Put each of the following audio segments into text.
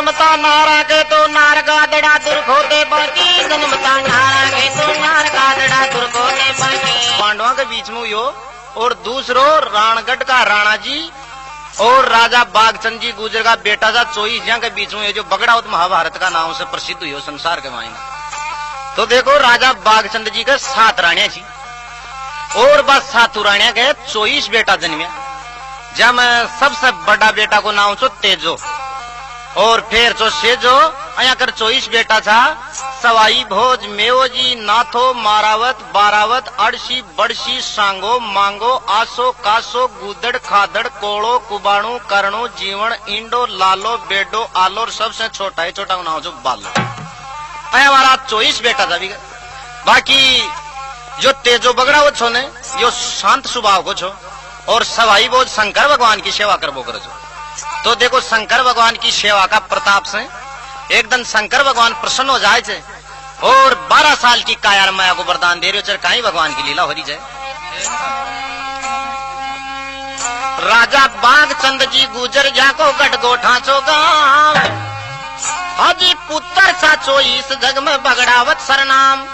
जन्मता नारा के तो नार गादड़ा दुर्खोते बाकी जन्मता नारा के तो नार गादड़ा दुर्खोते बाकी। पांडवों के बीच में यो और दूसरो राणगढ़ का राणा जी और राजा बागचंद जी गुजर का बेटा था 24 के बीच में ये जो बगड़ावत महाभारत का नाम से प्रसिद्ध हुई संसार के मायने। तो देखो राजा बागचंद जी के 7 रानिया थी और बस 7 रानिया के 24 बेटा जन्मिया। जब सबसे बड़ा बेटा को नाम छो तेजो और फिर जो सेजो अया कर 24 बेटा था सवाई भोज मेवोजी नाथो मारावत बारावत अड़सी बड़सी सांगो मांगो आसो कासो गुदड़ खादड़ कोड़ो कुबाणु करणु जीवन इंडो लालो बेडो आलो और सबसे छोटा है छोटा नाम जो बालो। अया हमारा 24 बेटा था भी। बाकी जो तेजो बगड़ा वो छो ने यो शांत स्वभाव को छो और सवाई बोझ शंकर भगवान की सेवा करबो करो छो। तो देखो शंकर भगवान की सेवा का प्रताप से एकदम शंकर भगवान प्रसन्न हो जाए छे और 12 साल की कायर माया को वरदान दे रहे हो कहीं भगवान की लीला हो रही जाए। राजा बागचंद जी गुजर जाको गढ़ गोठा चो गांव हाजी पुत्र सा 24 जग में बगड़ावत सरनाम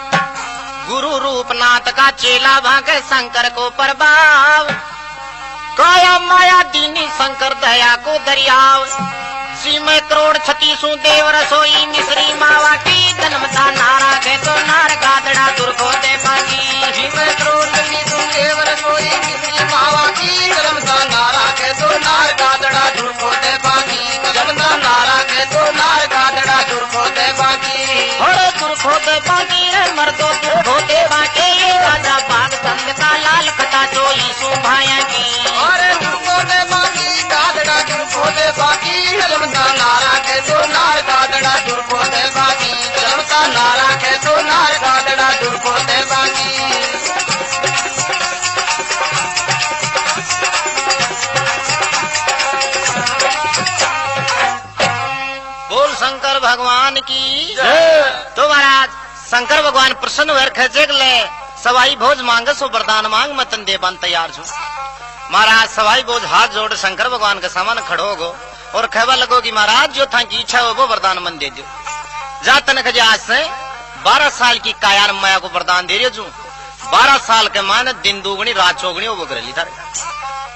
गुरु रूपनाथ का चेला भागे शंकर को प्रभाव काया माया दीनी शंकर दया को दरियाव में करोड़ 36 देव रसोई मिश्री मावा की जन्मता नारा के तो नार गादड़ा दुर्खोते बाकी। में करोड़ 36 देव रसोई मिश्री मावा की जन्मता नारा के तो नार गादड़ा दुर्खोते बाकी। जन्मता नारा के तो नार गादड़ा दुर्खोते बाकी। और दुर्खोते बाकी रे मर्दो दुर्खोते बाकी। राजा बागचंद का लाल कटा 24 भाया की और दुर्खोते बाकी गादड़ा दुर्खोते बाकी। जन्मता नारा के तो नार गादड़ा दुर्खोते बाकी। जन्मता नारा के तो नार गादड़ा दुर्खोते बाकी। बोल शंकर भगवान की। तो महाराज शंकर भगवान प्रसन्न हुए खेचे ले सवाई भोज मांगे सो वरदान मांग मतन देवान तैयार छो। महाराज सवाई भोज हाथ जोड़ शंकर भगवान के सामने खड़ो गो और कहवा लगो कि महाराज जो था की इच्छा हो वो वरदान मन दे दो। जा तनक आज से 12 साल की कायार माया को वरदान दे रही छू। 12 साल के मान दिन दुगनी रात चौगनी वो कर ली था।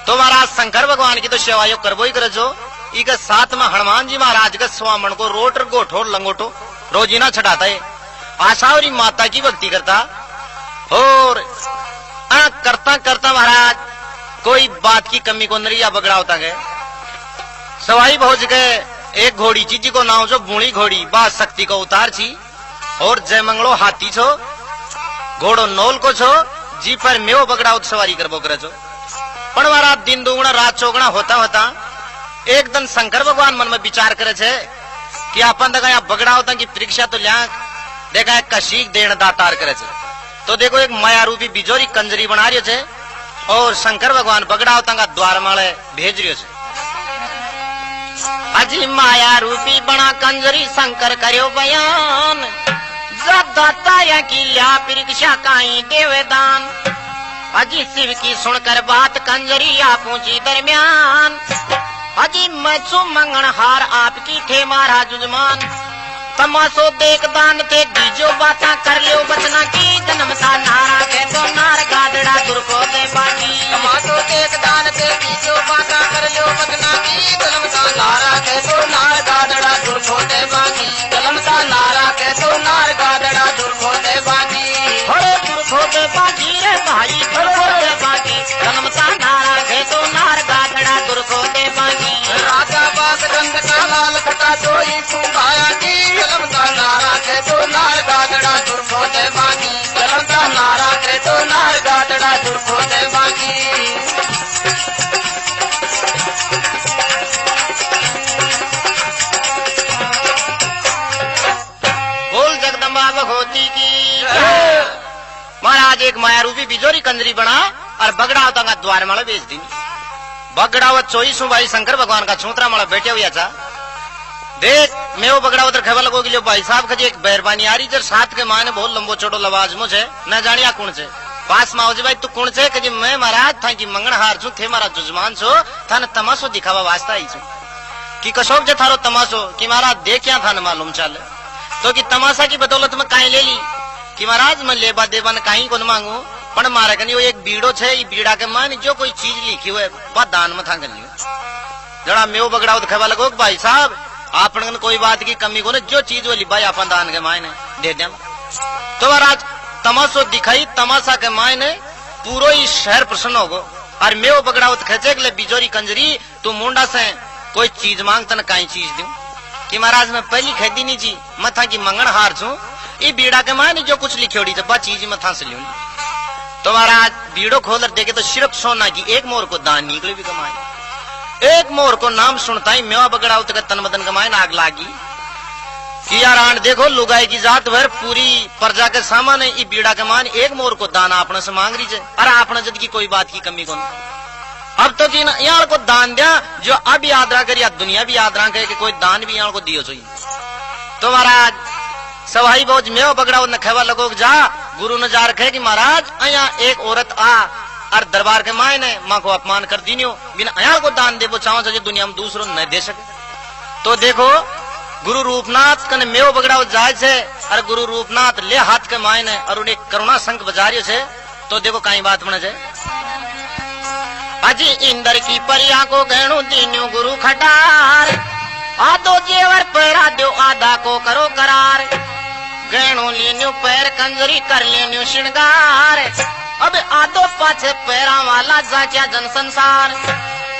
तो महाराज शंकर भगवान की तो सेवा यो करबो ही करे जो। इके साथ में हनुमान जी महाराज के स्वामण को रोटर गोठो लंगोटो रोजीना छटाता है। आशावरी माता की भक्ति करता और करता करता महाराज कोई बात की कमी को नरिया बगड़ा होता गए। सवाई भोज के एक घोड़ी जी को नाम जो बूढ़ी घोड़ी बात शक्ति को उतार छी और जय मंगलो हाथी छो घोड़ो नोल को छो जी पर मेव बगड़ा सवारी करबो करे छो। पण मारा दिन दुगुना रात चौगुना होता होता एकदम शंकर भगवान मन में विचार करे छे कि अपन तक यहाँ बगड़ा होता की परीक्षा तो लिया देखा है कशीक देण दातार करे छे। तो देखो एक माया रूपी बिजोरी कंजरी बना रही छे और शंकर भगवान बगड़ा होता का द्वार माले भेज रही छे। अजी माया रूपी बना कंजरी शंकर करो बयान दाता की लिया परीक्षा काई देवदान। अजी शिव की सुनकर बात कंजरी आ पहुंची दरमियान। अजी मैं सु मंगन हार आपकी थे मारा जुजमान। तमाशो देख दान थे दीजो बाता कर लो बचना की। जन्मता नारा के तो नार गादड़ा दुर्खोते बाकी। तमाशो देख दान थे दीजो बाता कर लो बचना की। जन्मता नारा के तो नार गादड़ा दुर्खोते बाकी। जन्मता नारा के तो नार गादड़ा दुर्खोते बाकी। अरे दुर्खोते बाकी रे भाई दुर्खोते बाकी। जन्मता नारा के तो नार गादड़ा दुर्खोते बाकी। राजा बागचंद का लाल कटा 24 भाया की। जन्मता नारा के तो नार गादड़ा दुर्खोते बाकी। जन्मता नारा के तो नार गादड़ा दुर्खोते बाकी। बोल जगदम्बा भगवती की। महाराज एक माया रूपी बिजोरी कंजरी बना और बगड़ा होता का द्वार माला बेच दी। बगड़ावत 24 भाई शंकर भगवान का छूतरा माला बैठे हुआ था। देख मैं वो बगड़ा उधर खबर लगोगी जो भाई साहब खजे एक बैरबानी आ रही जर साथ के माने बहुत लंबो छोटो लवाज मुझे न जानिया कौन से पास में जी भाई तू कौन से कि मैं महाराज था कि मंगन हार छू थे मारा जुजमान छो था न तमाशो दिखावा वास्ता ही छू। कि कशोक जे थारो तमाशो कि महाराज देख क्या था न मालूम चल तो कि तमाशा की बदौलत में काई ले ली कि महाराज मैं लेबा देबा न काई को न मांगू पण मारे कनी वो एक बीड़ो छे ई बीड़ा के मान जो कोई चीज लिखी हुए बा दान में था गलियो जड़ा मेव बगड़ाओ दिखावा लगो भाई साहब आपन कोई बात की कमी को न जो चीज वो लिबाई अपन दान के मायने दे दे तो महाराज तमाशो दिखाई तमाशा के मायने पूरो ही शहर प्रसन्न होगो और मेव बगड़ाओ खेचे के बिजोरी कंजरी तू मुंडा से कोई चीज मांग तन काई चीज दूं कि महाराज मैं पहली खरीदी नहीं जी मथा की मंगण हार छू ये बीड़ा के मायने जो कुछ लिखोड़ी बा चीज मथा से लूं तो महाराज बीड़ो खोल देखे तो सिर्फ सोना की एक मोर को दान निकले भी कमाए एक मोर को नाम सुनता ही मेवा बगड़ाओ तक तन बदन कमाए आग लागी कि यार आंट देखो लुगाई की जात भर पूरी प्रजा के सामने ये बीड़ा के मान एक मोर को दान आपने से मांग रही है और आपने जद की कोई बात की कमी को अब तो जी यहाँ को दान दिया जो अब याद रहा करिए दुनिया भी याद रहा करे कि कोई दान भी यहाँ को दियो चाहिए तो महाराज सवाई बोझ मेवा बगड़ाओ न खेवा लगो जा गुरु ने जा रखे कि महाराज अया एक औरत आ और दरबार के मायने माँ को अपमान कर दी बिना अया को दान दे वो चाहो सके दुनिया में दूसरों न दे सके तो देखो गुरु रूपनाथ कने मेव बगड़ाओ जाए छे और गुरु रूपनाथ ले हाथ के मायने और उन्हें करुणा शंख बजारियो छे तो देखो कई बात बने छे अजी इंदर की परिया को गहणु दीन्यू गुरु खटार आधो जेवर पैरा दो आधा को करो करार गहणु लीन्यू पैर कंजरी कर लीन्यू श्रृंगार अब आधो पाछे पैरा वाला जाचा जन संसार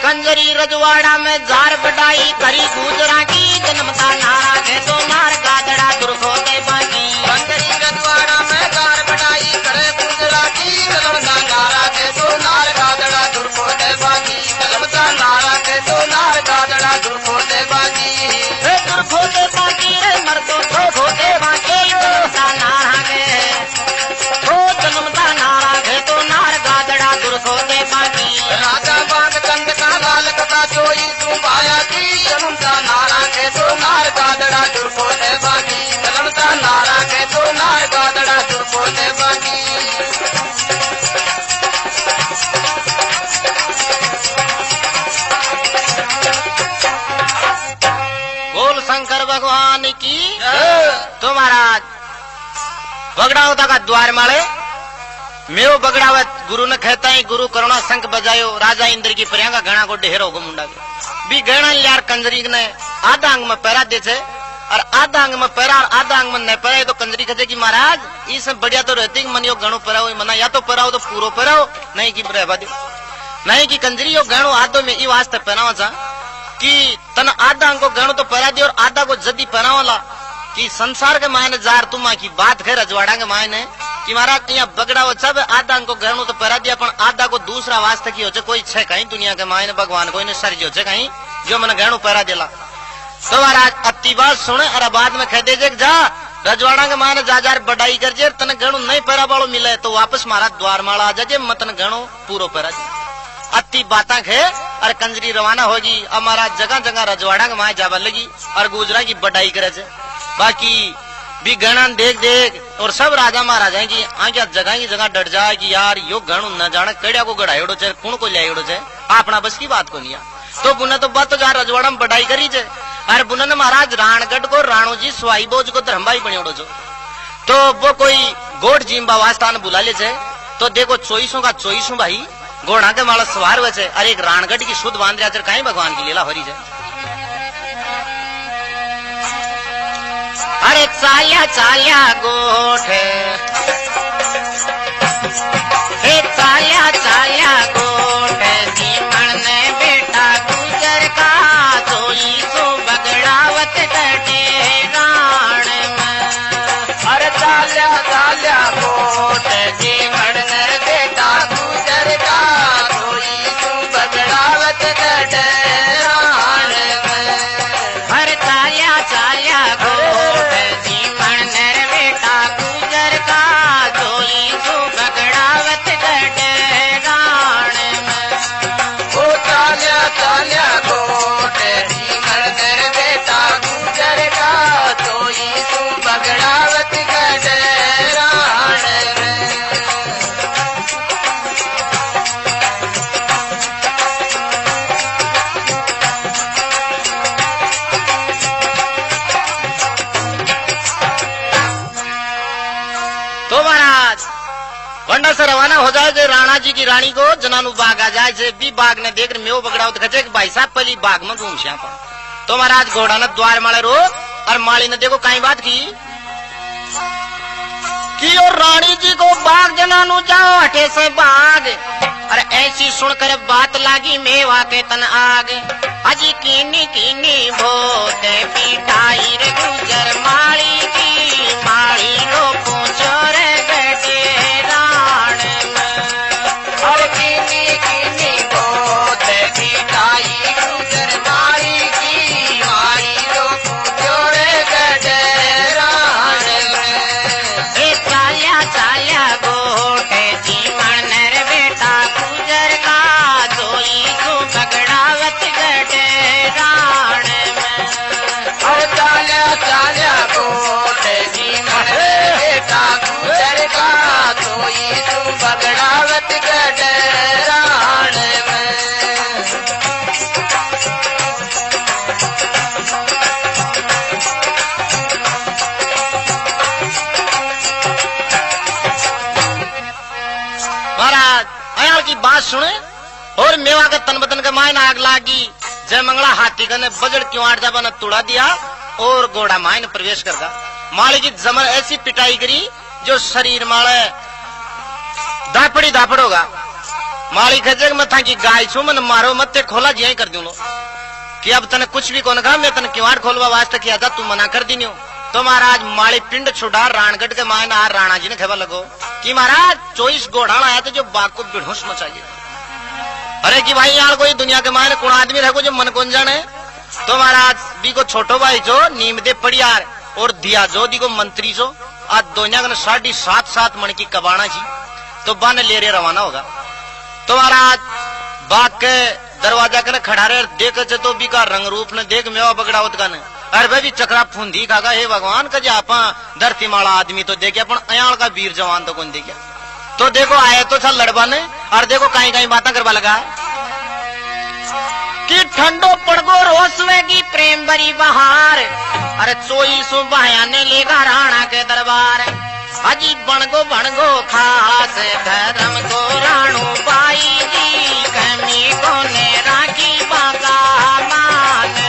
कंजरी रजवाड़ा में जार बढ़ाई करी गुजरा की जन्मता नारा के तो नार गादड़ा दुर्खो दे बाकी कंजरी रजवाड़ा में जार बढ़ाई करे गुजरा की जन्मता नारा के तो नार गादड़ा दुर्खो दे बाकी जन्मता नारा के तो नार गादड़ा दुर्खो दे बाकी रे दुर्खो दे बाकी रे मर्दो दुर्खो दे बाकी जन्मता नारा के तो जन्मता नारा के तो नार गादड़ा दुर्खो दे बाकी राजा बाग कंद लाल कथा चोई तू पाया की जन्मता नारा के तो नार गादड़ा दुर्खो दे बाकी जन्मता नारा के तो नार गादड़ा दुर्खो दे बाकी बोल शंकर भगवान की तो महाराज बगड़ाओ का द्वार माले मेव बगड़ावत गुरु ने कहता है गुरु करुणा शंख बजायो राजा इंद्र की प्रियंका गणा को ढेरो को मुंडा भी गणा यार कंजरी ने आधा अंग में पैरा दे छे और आधा अंग में पैरा आधा अंग में नहीं पैरा तो कंजरी कहे कि महाराज इसमें बढ़िया तो रहती मन यो गणो पैराओ मना या तो पैराओ तो पूरो पैराओ नहीं की रहवा दो नहीं की कंजरी यो गणो आधो में ई वास्ते पहनावा चा कि तन आधा अंग को गणो तो पैरा दे और आधा को जदी पहनावाला कि संसार के मायने जार तुमा की बात है रजवाड़ा के मायने कि महाराज यहाँ बगड़ा हो सब आधा को गहणु तो पैरा दिया पर आधा को दूसरा वास्ते की हो कोई छे कहीं दुनिया के मायने भगवान को इन्हें सर जो कहीं जो मैंने गहणु पैरा दिला तो महाराज अति बात सुने और बाद में कह दे जा रजवाड़ा के मायने जा जार बढ़ाई कर जे तन गहणु नहीं पैरा वालों मिले तो वापस महाराज द्वार माला आ जाजे मतन गहणु पूरो पैरा दे अति बात है और कंजरी रवाना होगी अब महाराज जगह जगह रजवाड़ा के माए जावा लगी और गुजरा की बढ़ाई करे बाकी भी गणा देख देख और सब राजा महाराजा की आगे जगह की जगह डट जाए कि यार यो गणु न जाने कड़िया को गड़ाईड़ो छे कौन को लियाईड़ो छे अपना बस की बात को नहीं तो बुना तो बात तो जार रजवाड़ा में बढ़ाई करी छे और बुना ने महाराज राणगढ़ को राणो जी स्वाई बोझ को धर्मबाई बनियोड़ो छो तो वो कोई गोट जिम्बा वास्तान बुला ले छे तो देखो 24 का 24 भाई घोड़ा के माला सवार हुए छे और एक राणगढ़ की शुद्ध बांध रहा कहीं भगवान की लीला हो रही है अरे चाल्या चाल्या गोठ हे चाल्या चाल्या गोठ जीवन ने बेटा गुजर का सोई सो बगड़ावत कटे राण में अरे चाल्या चाल्या गोठ जीवन ने बेटा गुजर का सोई सो बगड़ावत कटे राण में हर चाल्या चाल्या गोठ बगड़ावत गडराण तो महाराज वंडा से रवाना हो जाए जे राणा जी की रानी को जनानु बाग आ जाए जे भी बाग ने देख मेव बगड़ाओ खचे भाई साहब पहली बाग में घूम श्या तो महाराज घोड़ा ने द्वार माले रो और माली ने देखो कई बात की कि और रानी जी को बाग जनानु जाओ हटे से बाग। अरे ऐसी सुनकर बात लागी मेवा के तन आग अजी कीनी कीनी भोते पिटाई रे गुजर माली की माली रो पूछो रे बेटे राण में। अरे कीनी कीनी भोते पिटाई गुजर माली की माली रो पूछो रे बेटे राण में। ए चाल्या चाल्या गोटे जीवन रे बेटा गुजर का जोई को बगड़ावत गटे राण में। अरे चाल्या चाल्या गोटे जीवन रे बेटा गुजर का जोई को बगड़ावत गटे राण में। महाराज अयाल की बात सुने और मेवा का तन बदन का मायन आग लागी जय मंगला हाथी का ने बजड़ क्यों आट जाबा ने तुड़ा दिया और घोड़ा मायन प्रवेश कर गा। माली की जमर ऐसी पिटाई करी जो शरीर माले दापड़ी दापड़ होगा। माली खजग में था कि गाय छू मन मारो मत ते खोला जी कर दूं लो कि अब तने कुछ भी कौन कहा मैं तने किवाड़ खोलवा वास्ते किया था तू मना कर दी नहीं हो। तो महाराज माली पिंड छुड़ा राणगढ़ के मायन आ राणा जी ने खेवा लगो कि महाराज 24 घोड़ाण आया था जो बाग को बेहोश मचाइए। अरे कि भाई यार कोई दुनिया के मायने कौन आदमी रहो जो मन कौन जाने। तो महाराज भी को छोटो भाई जो नीम दे पड़ियार और दिया जो दी को मंत्री जो आज दुनिया का 7.5 मन की कबाना जी तो बन ले रे रवाना होगा। तो महाराज बाग के दरवाजा कर खड़ा रहे देख तो भी का रंग रूप ने देख मेवा बगड़ावत का ने अरे भाई भी चक्रा फूंदी खागा हे भगवान का जा आपा धरती माला आदमी तो देखे अपन अयाल का वीर जवान तो कौन देखे। तो देखो आए तो था लड़बा ने और देखो कहीं कहीं बातें करवा लगा कि ठंडो पड़गो रोसवे की प्रेम बरी बहार। अरे 24 बहाया ने लेगा राणा के दरबार अजी बनगो बनगो खास धर्म को राणो बाई जी कमी को ने राखी बागा मान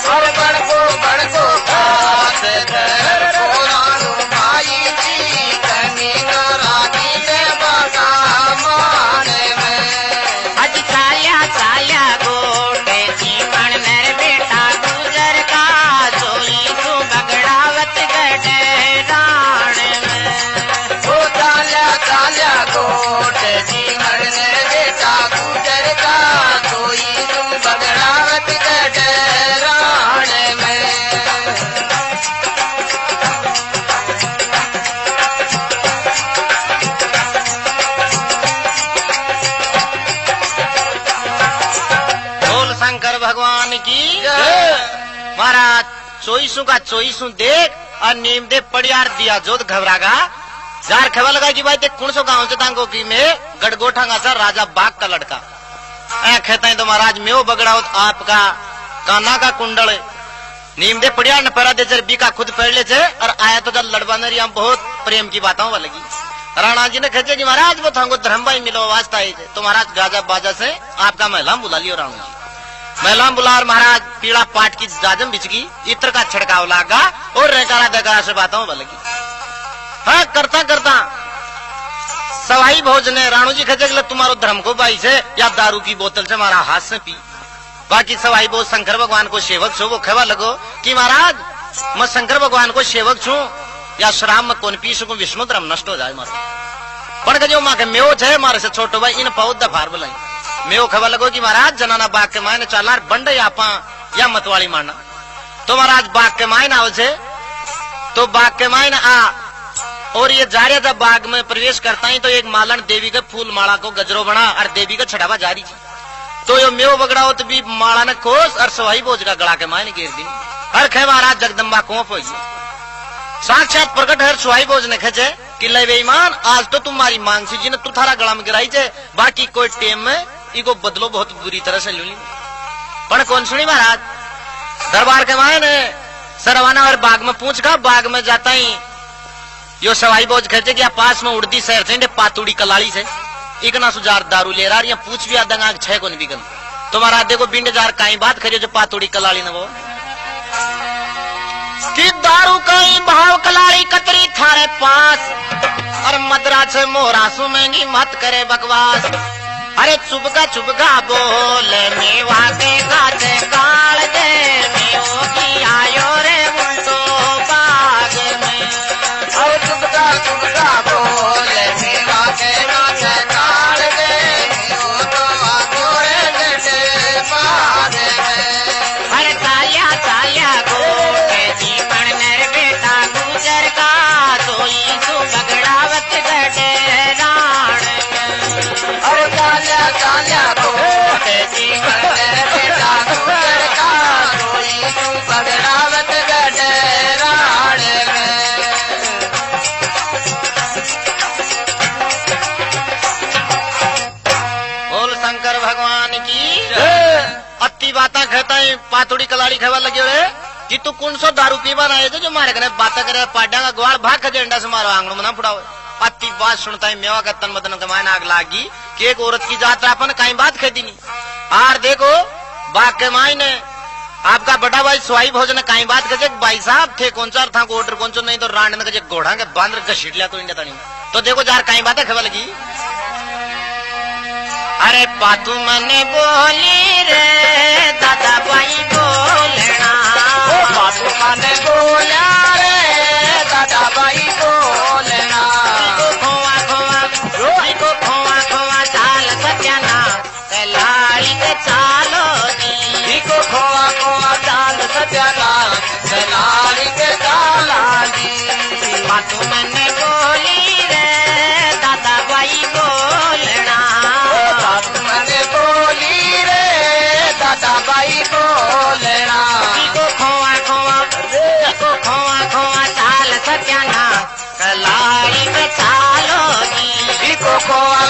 और बनगो बनगो खास धर्म को राणो बाई जी कमी को राखी बागा मान अजी चाल्या चाल्या गोटे जीवन नर बेटा गुजर का जोई को बगड़ावत गटे गोटे जीवन ने बेटा गुजर का कोई तुम बगड़ावत गटे राण में। बोल शंकर भगवान की महाराज 24 का 24 देख और नीम दे पड़ियार दिया जोत घबरागा जार खबर लगा कि भाई देख कौन सो गांव से तांगो की में गड़गोठांगा सा राजा बाग का लड़का कहते हैं तो महाराज मेव बगड़ाओ आपका काना का कुंडल नीम दे पड़िया न पैरा दे जर बीका खुद पढ़ ले थे और आया तो जब लड़वा ने बहुत प्रेम की बातों लगी। राणा जी ने कहे कि महाराज वो थांगो धर्म भाई मिलो वास्ता आई थे तो महाराज गाजा बाजा से आपका महिला बुला लियो। राणा जी महिला बुला और महाराज पीड़ा पाट की जाजम बिचगी इत्र का छिड़काव लागा और रेकारा देकारा से बातों लगी। हाँ करता करता सवाई भोज ने राणू जी खजे तुम्हारो धर्म को भाई से या दारू की बोतल से हमारा हाथ से पी। बाकी सवाई भोज शंकर भगवान को सेवक छो वो खेवा लगो कि महाराज मैं शंकर भगवान को सेवक छू या शराब में कौन पी सकूं विष्णु धर्म नष्ट हो जाए मारो पण जो माँ के मेो छे मारे से छोटो भाई इन पौध दफार बुलाई मेो खेवा लगो कि महाराज जनाना बाग के मायने चालार बंडे आपा या मतवाली मारना। तो महाराज बाग के मायने आओ छे तो बाग के मायने आ और ये जा रहा था बाग में प्रवेश करता ही तो एक मालन देवी के फूल माला को गजरो बना और देवी का छड़ावा जारी थी। तो यो मेव बगड़ाओ तो भी माला ने कोस और सवाई बोझ का गड़ा के मायने गिर दी हर खे महाराज जगदम्बा कोप हो साक्षात प्रकट हर सुहाई बोझ ने खेचे कि ले बेईमान आज तो तुम्हारी मांग सी जी ने तू थारा गला में गिराई थे बाकी कोई टेम में इको बदलो बहुत बुरी तरह से लूली पर कौन सुनी महाराज दरबार के मायने सरवाना और बाग में पूछ का बाग में जाता ही यो सवाई बोझ खेचे कि पास में उड़ती शहर से पातुड़ी कलाड़ी से इकना सुजार दारू ले रहा पूछ भी आदंगा छह को नहीं बिगन तुम्हारा देखो बिंड जार कहीं बात करियो जो पातुड़ी कलाड़ी न वो कि दारू कहीं भाव कलाड़ी कतरी थारे पास और मदरा से मोरा सुमेंगी मत करे बकवास। अरे चुपका बोले मेवा के गाते काल दे मेवो की आयो रे उल्टो बाग में। और चुपका बोले मेवा के गाते काल दे मेवो तो आयो रे उल्टो बाग में। अरे चालिया गो के जीवन मेरे बेटा गुजर का सोई सु बगड़ावत गटे राण में। और चालिया गो के जीवन मेरे बेटा गुजर का सोई सु बगड़ावत गटे राण में। बोल शंकर भगवान की अति बाता कहता है पातुड़ी कलाड़ी खेवा लगे हुए कि तू कौन सो दारू पीवा ना है जो मारे करे बाता करे पाड्या का ग्वार भाग खजे अंडा से मारो आंगनों में ना फुड़ाओ। अति बात सुनता है मेवा का तन बदन कमाए आग लागी कि एक औरत की जात अपन कहीं बात खेती नहीं आर देखो बाग के मायने आपका बड़ा भाई स्वाई भोजन ने कहीं बात कहे भाई साहब थे कौन सा था ऑर्डर कौन सा नहीं तो रांड ने कहे घोड़ा के बांध घसीट लिया तो इंडिया तो देखो जार कहीं बात खेवा लगी। अरे पातू मने बोली रे दादा भाई बोलना पातू मने बोला रे दादा भाई बोलना। खोआ चाल सत्याना कलाड़ी के चालो जी खोआ चाल सत्याना कलाड़ी के चाला जी। पातू मने बोली रे दादा भाई बोलना मने बोली रे दादा भाई बोलना। खोआ चाल सत्याना कलाड़ी के चालो जी खोआ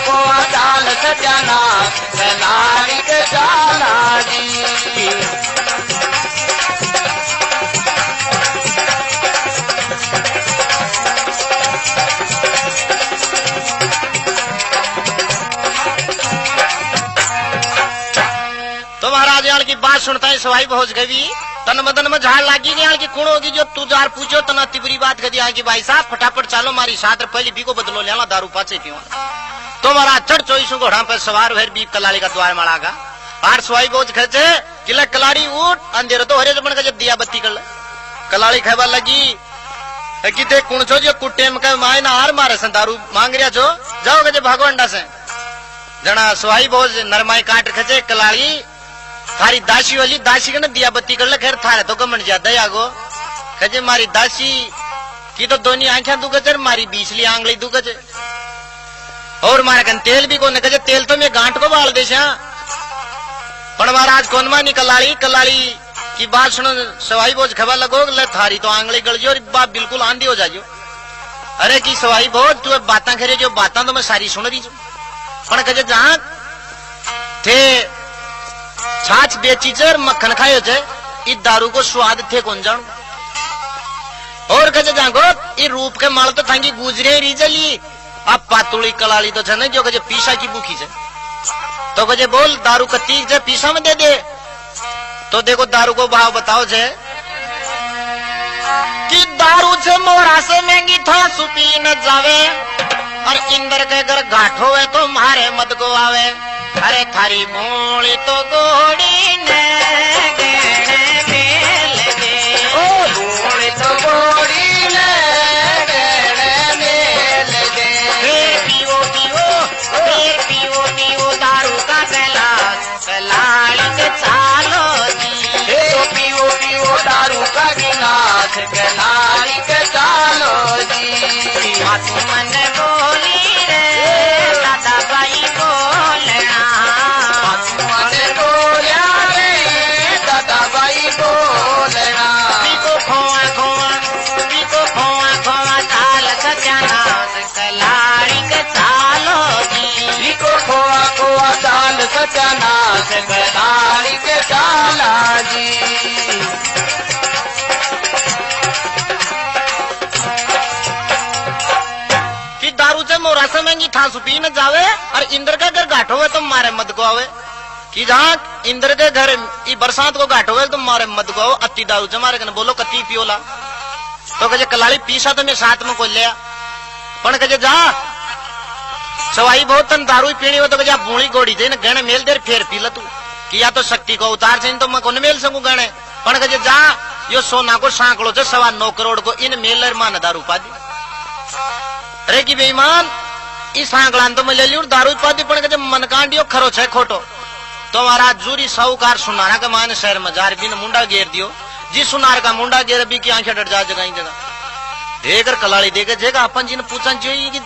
चाल सत्याना कलाड़ी के चाला जी। तो महाराज यहाँ की बात सुनता है सवाई पहुंच गई तन मदन में झाड़ लागी यहाँ की कौन होगी जो तू जार पूछो तना तिबरी बात कर दी भाई साहब फटाफट चालो मारी साथ पहले बी को बदलो लेना दारू पाचे पीवा। तो महाराज चढ़ चोईसों घोड़ा पे सवार भर बी कलाड़ी का द्वार मड़ागा आर सवाई पहुंच खर्चे किला कलाड़ी उठ अंधेरे तो हरे जबन का जब दिया बत्ती कर कलाड़ी खेवा लगी कि देख कौन छो जो कुटेम का माय ना हार मारे सन दारू मांग रिया छो जाओ गजे भागो अंडा से जना सवाई बोझ नरमाई काट खचे कलाड़ी थारी दासी वाली दासी के ना दिया बत्ती कर ले खैर थारे तो गमन ज्यादा आगो खजे मारी दासी की तो दोनी आंखें दुखचे मारी बीसली आंगली दुखचे और मारे कन तेल भी को कहे तेल तो मैं गांठ को बाल दे पर महाराज कौन मानी कलाड़ी की बात सुनो सवाई बोझ खबर लगो ले थारी तो आंगली गल जो बात बिल्कुल आंधी हो जाओ। अरे की सवाई बोझ तू बातें करे जो बातें तो मैं सारी सुन रही पर कहे जहां थे छाछ बेची और मक्खन खाए थे इस दारू को स्वाद थे कौन जानू और कहे जागो ये रूप के माल तो थांगी गुजरे रीजली अब पातुड़ी कलाड़ी तो छे जो कहे पीसा की भूखी छे तो कहे बोल दारू का तीक छे पीसा में दे दे तो देखो दारू को भाव बताओ छे कि दारू छे मोरा से महंगी था सुपी न जावे और इंदर के घर घाट होवे तो मारे मत को आवे। अरे थारी मूली तो गोड़ी ने गेणे में लगे ओ मूली तो गोड़ी ने गेणे में लगे। पियो दारू का गिलास कलाड़ी के चालो जी पियो दारू का गिलास कलाड़ी के चालो जी। मातू मन बोली रे दादा भाई बोलना मने बोला रे दादा भाई बोलना। खोआ चाल सत्याना कलाड़ी के चालो जी खोआ चाल सत्याना कलाड़ी के चाला जी। दारू से मोरा से महंगी ठास पी न जावे और इंद्र का घर घाट होवे तो मारे मत को आवे कि जहाँ इंद्र के घर ई बरसात को घाट होवे तो मारे मत को आओ अति दारू से मारे कने बोलो कति पियोला तो कहे कलाली पीसा तो मैं साथ में को लिया पण कहे जा सवाई बहुत तन दारू पीनी हो तो कहे बूढ़ी गोड़ी दे न गहने मेल देर फेर पी ल तू कि या तो शक्ति को उतार से तो मैं को मेल सकूं गहने पण कहे जा यो सोना को सांकड़ो से 9.25 करोड़ को इन मेलर मान दारू पा दी अरे की बेईमान इस सांकड़ान तो मैं ले लियो दारू पा दी पण कहे मनकांडियो खरो छे खोटो तो महाराज जूरी साहूकार सुनारा का मान शहर में जार बिन मुंडा घेर दियो जी सुनार का मुंडा घेर भी की आंखें डर जा जगह जगह देकर कलाड़ी देकर जेगा अपन जी ने पूछा चाहिए कि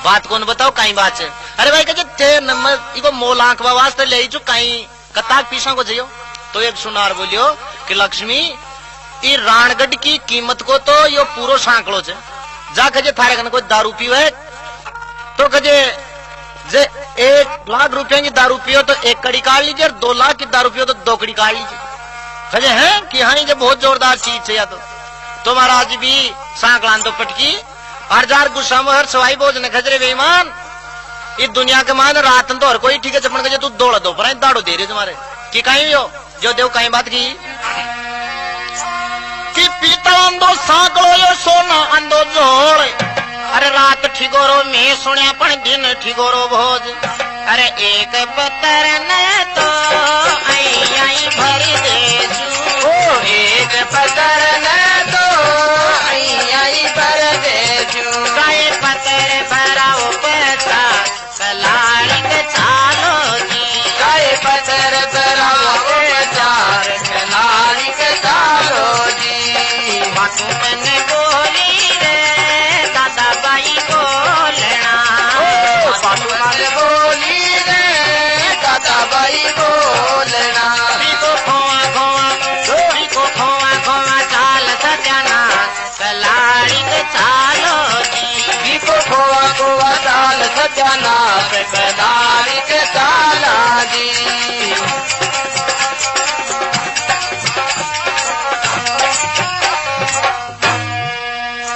बात कौन बताओ कहीं बात है अरे भाई कहे थे नंबर इको मोल आंख वास्ते ले जो कहीं कताक पीसा को जाइयो तो एक सुनार बोलियो कि लक्ष्मी ई राणगढ़ की कीमत को तो यो पूरो सांकड़ो छे जा कहे थारे कने कोई दारू पियो है तो कहे जे 1 लाख रुपया की दारू पियो तो 1 कड़ी काट लीजिए और 2 लाख की दारू पियो तो 2 कड़ी काट लीजिए कहे हैं कि हाँ ये बहुत जोरदार चीज है या तो महाराज भी सांकड़ान तो पटकी और जार गुस्सा में हर सवाई बोझ ने खजरे बेईमान इस दुनिया के मान रात तो हर कोई ठीक है चपन के तू दौड़ दो पर दाड़ो दे रहे तुम्हारे कि कहीं हो जो देव कहीं बात की कि पीतल अंदो सांकड़ो यो सोना अंदो जोड़ अरे रात ठिगोरो में सुनिया पण दिन ठिगोरो भोज अरे एक पत्थर न तो आई भरी दे एक पत्थर न तो आई भर दे काय पत्थर भराओ पैसा कलाड़ी के चालो जी काय पत्थर भराओ चार कलाड़ी के चालो जी बातों मैंने बोली रे दादा बाई बोलना बातों मैंने बोली रे दादा बाई बोलना चाल सजना कलाड़ी के चालो जी खोआ खोआ चाल सजना कलाड़ी के चाला जी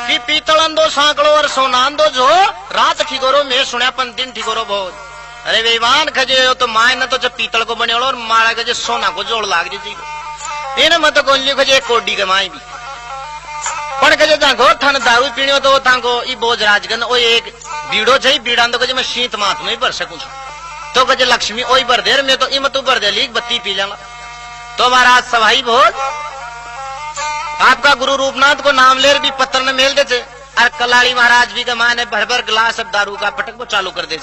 कि पीतलन दो सांकड़ो और सोनान दो जो रात ठिगोरो में सुन्यापन दिन ठिगोरो बहुत अरे बेईमान खजे तो माय न तो जब पीतल को बने और मारा खजे सोना को जोड़ लाग जी इन मत गोलियो खजे कोडी के माई भी पण कहे जांगो थान दारू पीणो तो थांगो ई बोझ राजगन ओ एक बीड़ो छई बीड़ा तो कहे मैं शीत माथ में भर सकूं तो कहे लक्ष्मी ओई भर देर में तो इम तू भर दे लीक बत्ती पी जाना तो महाराज सभाई भोज आपका गुरु रूपनाथ को नाम लेर भी पत्थर में मेल दे और कलाड़ी महाराज भी का माने भर भर गिलास अब दारू का पटक को चालू कर दे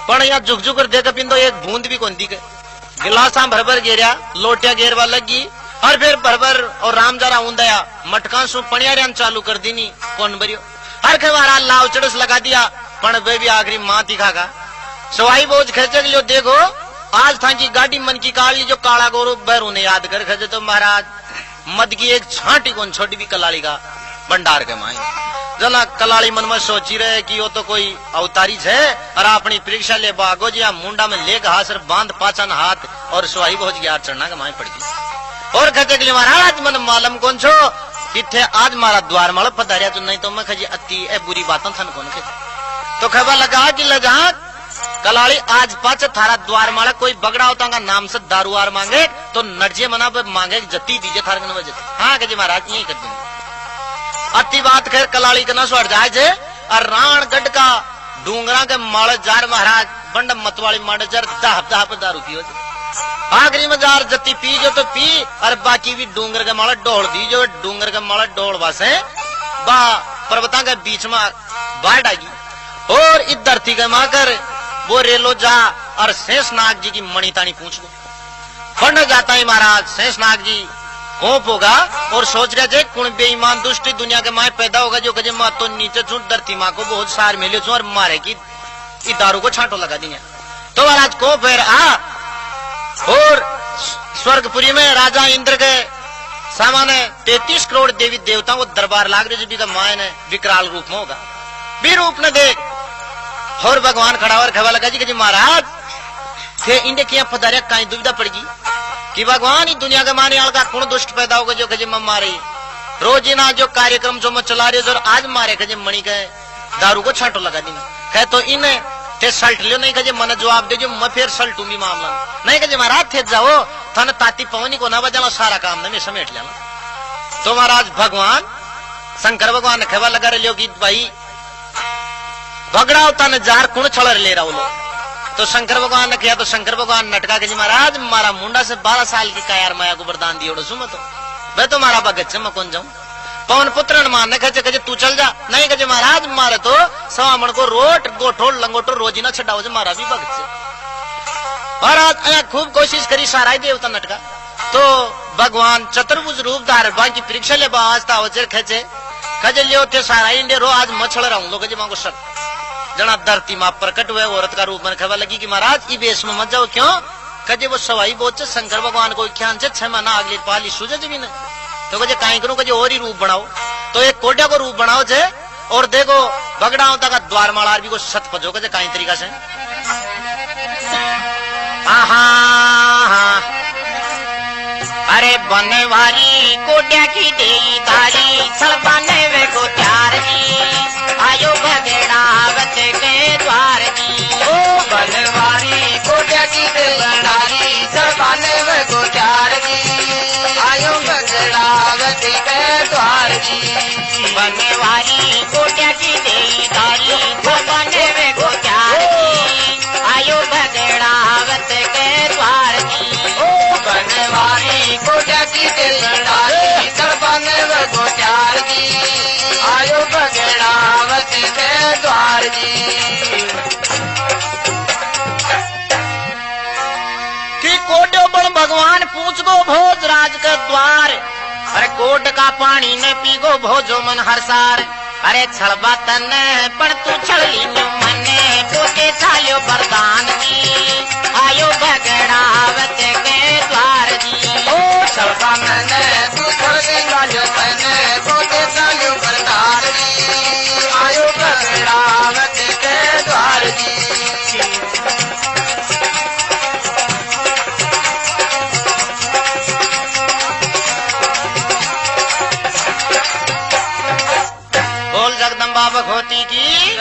पण यहाँ झुक झुक कर देख पिंदो एक बूंद भी कौन दी के गिलासा भर भर गेरिया लोटिया गेरवा लगी और फिर भरभर और राम जरा ऊंदया मटका सु पणियारियान चालू कर दीनी कौन बरियो हर खबारा लाव चड़स लगा दिया पण वे भी आखिरी माती खागा सवाई बोझ खर्चे लियो देखो आज था की गाड़ी मन की काली जो काला गोरू बहरू ने याद कर खजे तो महाराज मद की एक छाटी कौन छोटी भी कलाड़ी का भंडार के माई जना कलाड़ी मन में सोची रहे कि वो तो कोई अवतारी है और अपनी परीक्षा ले बागो जी मुंडा में लेकर हाथ बांध पाचन हाथ और सवाई बोझ की यार चढ़ना के माई पड़ गई और कहते कि महाराज मन मालूम कौन छो किथे आज मारा द्वार माल पधारिया तो नहीं तो मैं खजी अति ए बुरी बातों थन कौन खे तो खबर लगा कि लगा कलाड़ी आज पाच थारा द्वार माला कोई बगड़ा होता का नाम से दारूआर मांगे तो नर्जे मना पे मांगे जती दीजिए थार वजह हाँ कहे महाराज यही कर देंगे अति बात खैर कलाड़ी का न सड़ जाए और राणगढ़ का डूंगरा के माड़ जार महाराज बंड मतवाड़ी माड़ जार दाह पे दारू पियो आखिरी में जार जती पी जो तो पी और बाकी भी डूंगर के माड़ा डोल दी जो डूंगर के माड़ा डोल वासे बा पर्वता के बीच में बाढ़ आगी और इस धरती के माकर वो रेलो जा और शेषनाग जी की मणितानी पूछ लो फंड जाता है महाराज शेषनाग जी कोप होगा और सोच रहे थे कुण बेईमान दुष्टी दुनिया के माए पैदा होगा जो कहे माँ तो नीचे छू धरती माँ को बहुत सार मिले छू और मारे की दारू को छांटो लगा दिया तो महाराज को फिर और स्वर्गपुरी में राजा इंद्र के सामान्य 33 करोड़ देवी देवताओं को दरबार लाग रही जी का माए ने विकराल रूप में होगा भी रूप ने देख और भगवान खड़ा और खबर लगा जी कि महाराज थे इंडे किया पधारिया कहीं दुविधा पड़गी कि भगवान ही दुनिया के माने का कौन दुष्ट पैदा होगा जो खजे मारे रोज ना जो कार्यक्रम जो मैं चला रही और आज मारे खजे मणि के दारू को छांटो लगा दी कह तो इन्हें ते सल्ट लियो नहीं कहे मन जवाब दे जो मैं फिर सल्टू भी मामला नहीं कहे महाराज थे जाओ थन ताती पवनी को ना बजाना सारा काम ने समेट लेना। तो महाराज भगवान शंकर भगवान ने खेवा लगा रहे कि भाई भगड़ा तन जार कुण छड़ ले रहा लो। तो शंकर भगवान ने किया तो शंकर भगवान नटका के जी महाराज मारा मुंडा से 12 साल की कायर माया को वरदान दियो सुमत मैं तो मारा भगत से मैं कौन जाऊं। पवन पुत्र मान ने कहे कहे तू चल जा नहीं कहे महाराज मारे तो सवामण को रोट गोठो लंगोटो रोजी ना छटाओ जो मारा भी भगत से। महाराज खूब कोशिश करी सारा ही देवता नटका तो भगवान चतुर्भुज रूप धार बाकी परीक्षा ले बास्ता वजर खेचे कजे लियो ते सारा इंडे रो आज मछड़ रहा हूं लोग मांगो सर जना धरती मां प्रकट हुए औरत का रूप में खबर लगी कि महाराज ई बेस में मत जाओ क्यों कजे वो सवाई बोच शंकर भगवान को ख्यान से 6 महीना अगली पाली सूझे भी नहीं तो कहे कहीं करूं कहे और ही रूप बनाओ तो एक कोड्या को रूप बनाओ जे और देखो बगड़ा होता का द्वार मालार भी को सत पजो कहे कहीं तरीका से अरे बने वाली कोड्या की देई दारी छल बने वे को त्यार जी आयो बगड़ा वत के द्वार जी ओ बनवारी कोड्या की देई दारी छल बने वे को त्यार जी आयो बगड़ा वत के द्वार जी बनवारी कोड्या की देई दारी छल बने वे को त्यार जी आयो बगड़ा वत के द्वार जी ओ बनवारी कोड्या की देई दारी छल बने वे को त्यार जी आयो बगड़ा वत के द्वार जी। कि कोड्यो बड़ भगवान पूछ गो भोज राज के द्वार अरे कोट का पानी ने पी गो भोजो मन हरसार अरे छलबा तने पर तू छली मने कोटे चालियो वरदान जी आयो बगड़ा वत के द्वार जी ओ छलबा तने तू छली गालियो तने कोटे चालियो वरदान जी आयो बगड़ा वत के द्वार जी। जगदम्बा भगवती की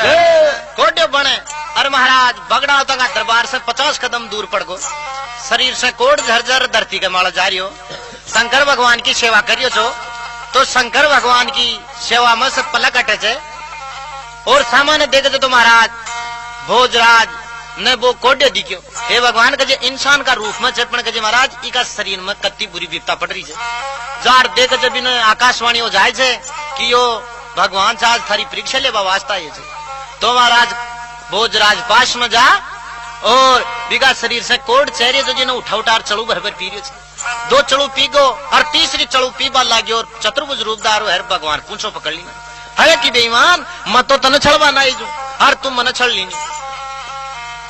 कोड्यो बने अरे महाराज बगड़ा होता का दरबार से 50 कदम दूर पड़ गो शरीर से कोट झरझर धरती के माला जा रही हो शंकर भगवान की सेवा करियो तो शंकर भगवान की सेवा में से पलक हटे थे और सामान्य देखे तो महाराज भोजराज ने वो कोड्यो दिखियो हे भगवान कहे इंसान का रूप में चेपण कहे महाराज इका शरीर में कत्ती बुरी विपता पड़ रही है जार देख जब इन आकाशवाणी हो जाए थे कि यो भगवान से आज थारी परीक्षा ले वास्ता ये तो महाराज भोजराज पास में जा और बिगा शरीर से कोड चेहरे जो जिन्हें उठा उठार चलू भर भर पी रहे 2 चलू पी गो और तीसरी चलू पीबा लागी और चतुर्भुज रूपदार है भगवान पूछो पकड़ ली है कि बेईमान मत तो तन छड़वा ना जो और तुम मन छड़ ली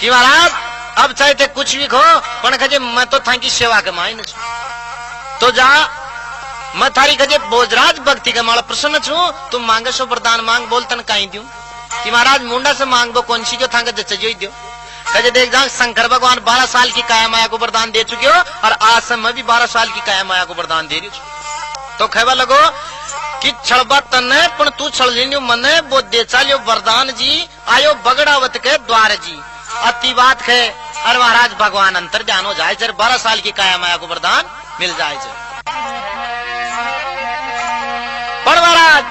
कि महाराज अब चाहे थे कुछ भी खो पण कहे मैं तो था की सेवा के मायने तो जा मैं थारी कहे भोजराज भक्ति के माला प्रसन्न छू तुम मांगे सो वरदान मांग बोल तन कहीं दू कि महाराज मुंडा से मांग बो कौन सी जो था जचो दो कहे देख जा शंकर भगवान 12 साल की काया माया को वरदान दे चुके हो और आज से मैं भी 12 साल की काया माया को वरदान दे रही हूँ तो कहवा लगो कि छड़बा तने पण तू छड़ ली मने वो दे चालियो वरदान जी आयो बगड़ावत के द्वार जी अति बात है और महाराज भगवान अंतर ध्यान हो जाए 12 साल की काया माया को वरदान मिल जाए पर महाराज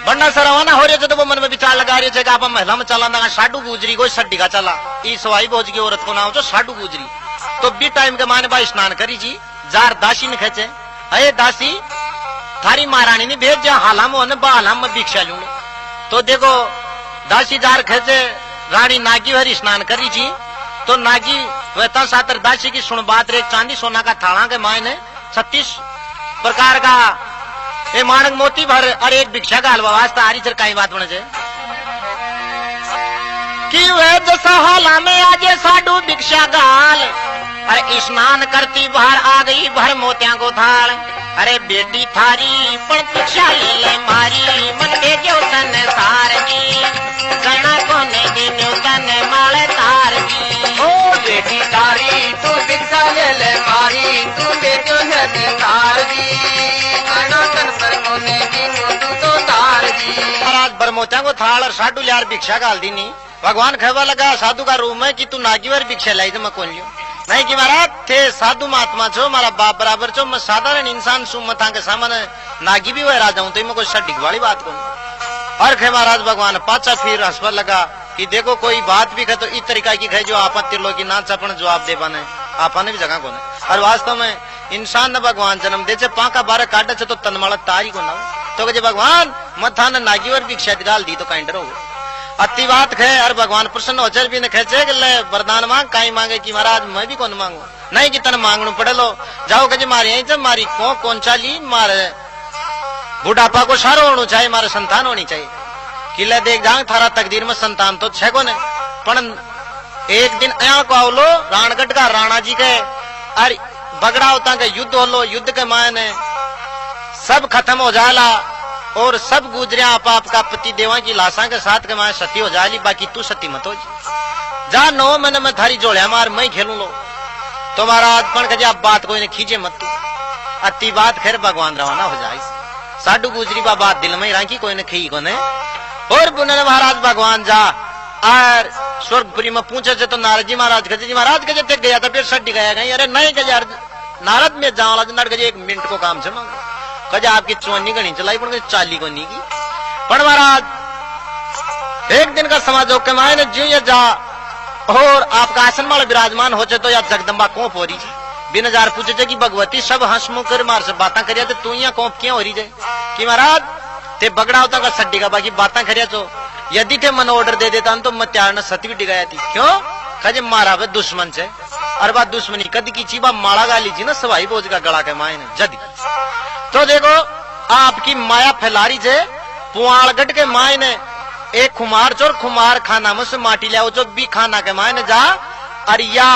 बंडा से रवाना हो रहे थे तो वो मन में विचार लगा रहे थे कि आप महिला में चला ना साडू गुजरी को सड्डी का चला ई सवाई भोज की औरत को नाम तो साडू गुजरी तो बी टाइम के माने भाई स्नान करी जी जार दासी ने खेचे अरे दासी थारी महारानी ने भेज जा हालाम बालाम में भिक्षा लू तो देखो दासी जार खेचे रानी नागी हरी स्नान करी जी तो नागी वह सातर दासी की सुन बात रे चांदी सोना का थाला के मायने 36 प्रकार का ए माणक मोती भर और एक भिक्षा का हलवा वास्ता आ रही सर कई बात बने कि वह जैसा हाला में आजे साडू भिक्षा गाल अरे स्नान करती बाहर आ गई भर मोतिया को थाल अरे बेटी थारी पण भिक्षा ले मारी मन भेजो तन सार जी गणा कोने दिनो तन माले तार जी ओ बेटी तारी तू भिक्षा ले मारी तू भेजो तन सार जी गणा तन पर कोने दिनो तू तो तार जी महाराज बरमोत्या को थाल और साधु लियार भिक्षा गाल दी नहीं। भगवान कहवा लगा साधु का रूम है कि तू नागीवर भिक्षा लाई तो मैं कौन लियो नहीं कि महाराज थे साधु महात्मा छो मारा बाप बराबर छो मैं साधारण इंसान सु मथा के सामने नागी भी वह राजा हूं तो मैं कोई सड्डिक वाली बात कौन। और खे महाराज भगवान पाचा फिर हंसपर लगा कि देखो कोई बात भी कहे तो इस तरीका की कहे जो आपन तिरलो की ना चपन जवाब दे पाने आपने भी जगह कौन। और वास्तव में इंसान ने भगवान जन्म दे छे पाका बारह काटे छे तो तनमाला तारी को ना तो कहे भगवान मथा ने नागीवर भिक्षा डाल दी तो कहीं डरो अति बात है। और भगवान प्रसन्न हो भी ने खेचे ले वरदान मांग कहीं मांगे कि महाराज मैं भी कौन मांगू नहीं कि तन मांगणु पड़े लो जाओ कहे मारी यही जब मारी कौन चाली मारे बुढ़ापा को सारो होना चाहिए मारे संतान होनी चाहिए कि ले देख जाओ थारा तकदीर में संतान तो छे को ने पण एक दिन अया को आओ लो राणगढ़ का राणा जी के और बगड़ा होता के युद्ध हो लो युद्ध के मायने सब खत्म हो जाला और सब गुजरिया आप आपका पति देवा की लाशा के साथ के माए सती हो जाली बाकी तू सती मत हो जा 9 महीने में थारी जोड़िया मार मैं खेलू लो तो महाराज पण कहे आप बात कोई ने खींचे मत तू अति बात खैर भगवान रवाना हो जाए साडू गुजरी बा बात दिल में राखी कोई ने खी को ने और पुनः महाराज भगवान जा और स्वर्गपुरी में पूछे से तो नारद जी महाराज कहे थे गया था फिर सड्डी गया गई अरे नहीं कहे यार नारद में जाओ नट कहे 1 मिनट को काम से मांगो कहे आपकी चौनी गणी चलाई पर चाली को नहीं की पर महाराज एक दिन का समाज के मायने जो ये जा और आपका आसन वाले विराजमान होचे तो या जगदम्बा कोप हो रही बिन जार पूछे कि भगवती सब हंसमुख कर मार से बातें करिया तो तू यहाँ कोप क्यों हो रही है कि महाराज ते बगड़ा होता का सड्डी का बाकी बातें करिया तो यदि थे मन ऑर्डर दे देता तो मैं त्यार सती भी डिगाया थी क्यों कहे मारा वे दुश्मन से और बात दुश्मनी कद की चीबा माड़ा गाली जी ना सवाई बोझ का गला के मायने जद तो देखो आपकी माया फैलारी से पुआलगढ़ के मायने एक खुमार चोर खुमार खाना में से माटी लिया जो भी खाना के मायने जा और या